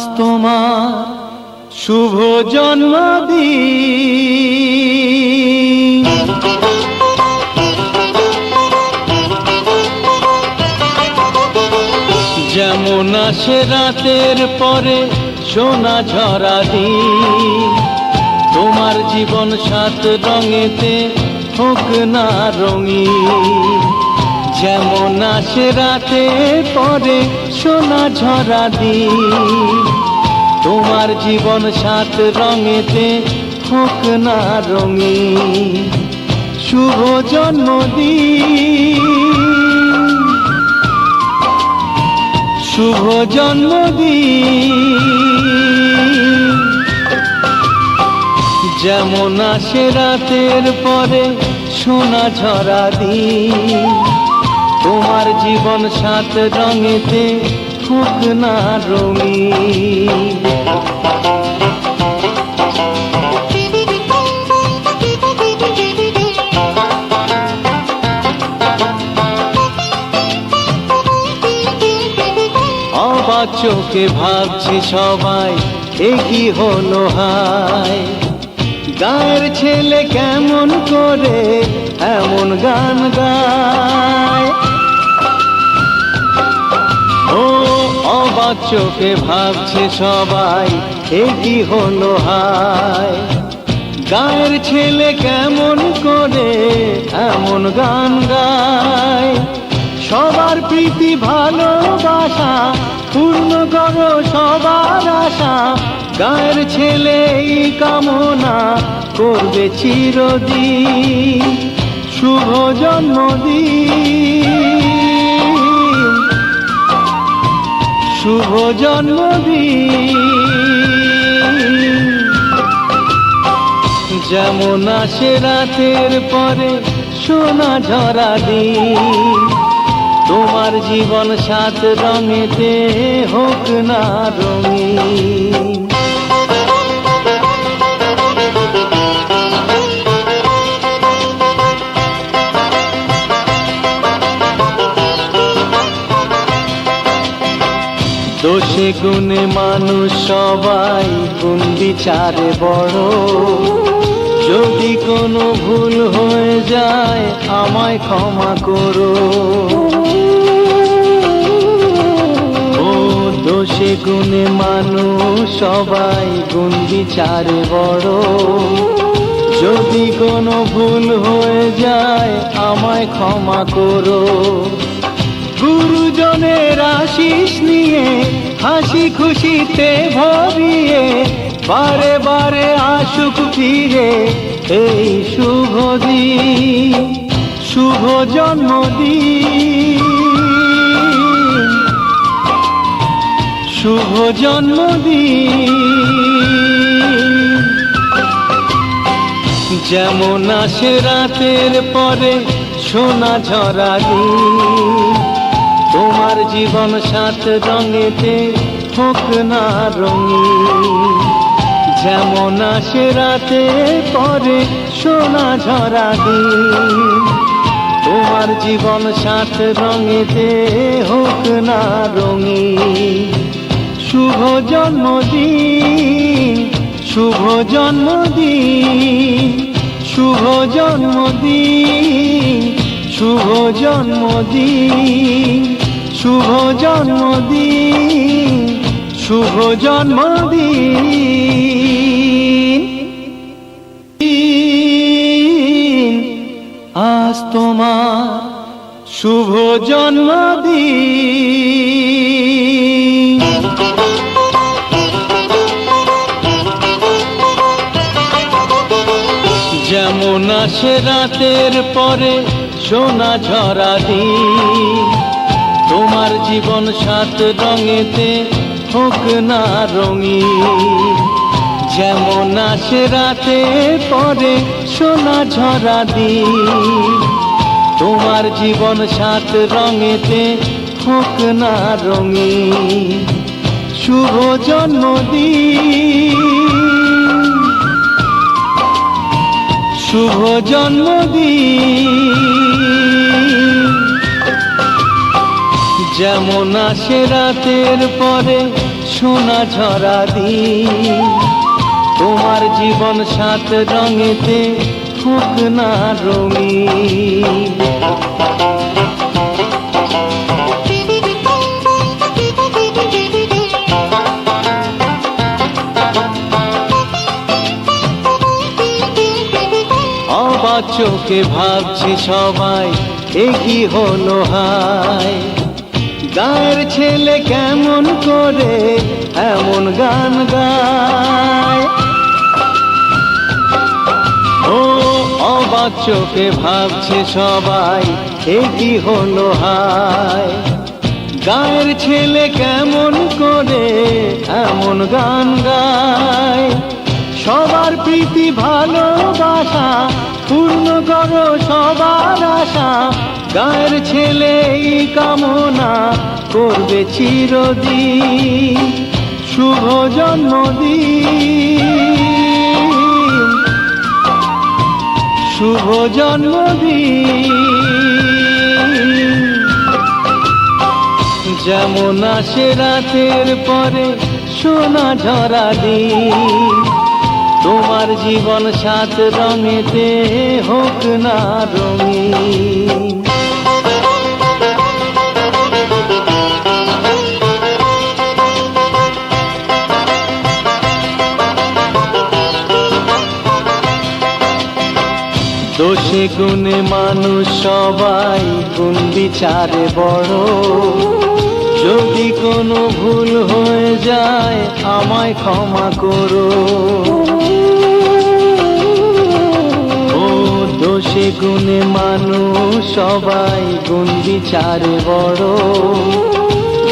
আজ তোমার শুভ জন্মদিন। যেমন আসে রাতের পরে সোনা ঝরা দিন, তোমার জীবন সাত রঙেতে হোক না রঙিন। যেমন আসে রাতের পরে সোনা ঝরা দিন, তোমার জীবন সাত রঙেতে হোক না রঙিন। শুভ জন্মদিন, শুভ জন্মদিন। যেমন আসে রাতের পরে সোনা ঝরা দিন, তোমার জীবন সাত রঙেতে হোক না রঙিন। অবাক চোখে ভাবছে সবাই এ কি হলো হায়, গায়ের ছেলে কেমন করে এমন গান গায়। ও অবাক চোখে ভাবছে সবাই এ কি হলো হায়, গায়ের ছেলে কেমন করে এমন গান গায়। সবার প্রীতি ভালোবাসা পূর্ণ করো সবার আশা, গায়ের ছেলে এই কামনা করবে চিরদিন। শুভ জন্মদিন, শুভ জন্মদিন। যেমন আসে রাতের পরে সোনা ঝরা দিন, তোমার জীবন সাত রঙেতে হোক না রঙিন। দোষে গুণে মানুষ সবাই, গুণ বিচারে বড়। যদি কোনো ভুল হয়ে যায় আমায় ক্ষমা করো। দোষে গুণে মানুষ সবাই, গুণ বিচারে বড়। যদি কোনো ভুল হয়ে যায় আমায় ক্ষমা করো। গুরুজনের আশিস নিয়ে হাসি খুশিতে ভরিয়ে, বারে বারে আসুক ফিরে এই শুভ দিন। শুভ জন্মদিন, শুভ জন্মদিন। যেমন আসে রাতের পরে সোনা ঝরা দিন, তোমার জীবন সাত রঙেতে হোক না রঙিন। যেমন আসে রাতের পরে সোনা ঝরা দিন, তোমার জীবন সাত রঙেতে হোক না রঙিন। শুভ জন্মদিন, শুভ জন্মদিন, শুভ জন্মদিন, শুভ জন্মদিন, শুভ জন্মদিন, শুভ জন্মদিন। আজ তোমার শুভ জন্মদিন। যেমন আসে রাতের পরে সোনা ঝরা দিন, তোমার জীবন সাত রঙেতে হোক না রঙিন। যেমন আসে রাতের পরে সোনা ঝরা দিন, তোমার জীবন সাত রঙেতে হোক না রঙিন। শুভ জন্মদিন, শুভ জন্মদিন। যেমন আসে রাতের পরে সোনা ঝরা দিন, তোমার জীবন সাত রঙেতে হোক না রঙিন। অবাক চোখে ভাবছে সবাই এ কি হলো হায়, গায়ের ছেলে কেমন করে এমন গান গায়। ও অবাক চোখে ভাবছে সবাই এ কি হলো হায়, গায়ের ছেলে কেমন করে এমন গান গায়। সবার প্রীতি ভালোবাসা পূর্ণ করো সবার আশা, গায়ের ছেলে এই কামনা করবে চিরদিন। শুভ জন্মদিন, শুভ জন্মদিন। যেমন আসে রাতের পরে সোনা ঝরা দিন, তোমার জীবন সাত রঙেতে হোক না রঙিন। দোষে গুণে মানুষ সবাই, গুণ বিচারে বড়। যদি কোনো ভুল হয়ে যায় আমায় ক্ষমা করো। ও দোষে গুণে মানুষ সবাই, গুণ বিচারে বড়।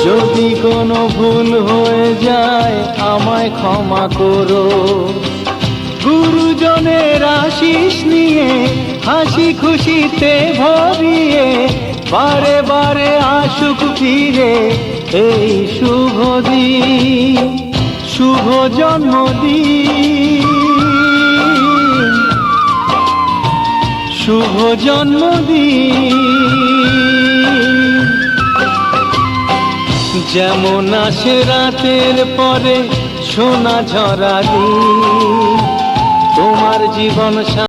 যদি কোনো ভুল হয়ে যায় আমায় ক্ষমা করো। গুরুজনের আশিস নিয়ে হাসি খুশিতে ভরিয়ে, বারে বারে আসুক ফিরে এই শুভ দিন। শুভ জন্মদিন, শুভ জন্মদিন। যেমন আসে রাতের পরে সোনা ঝরা দিন, তোমার জীবন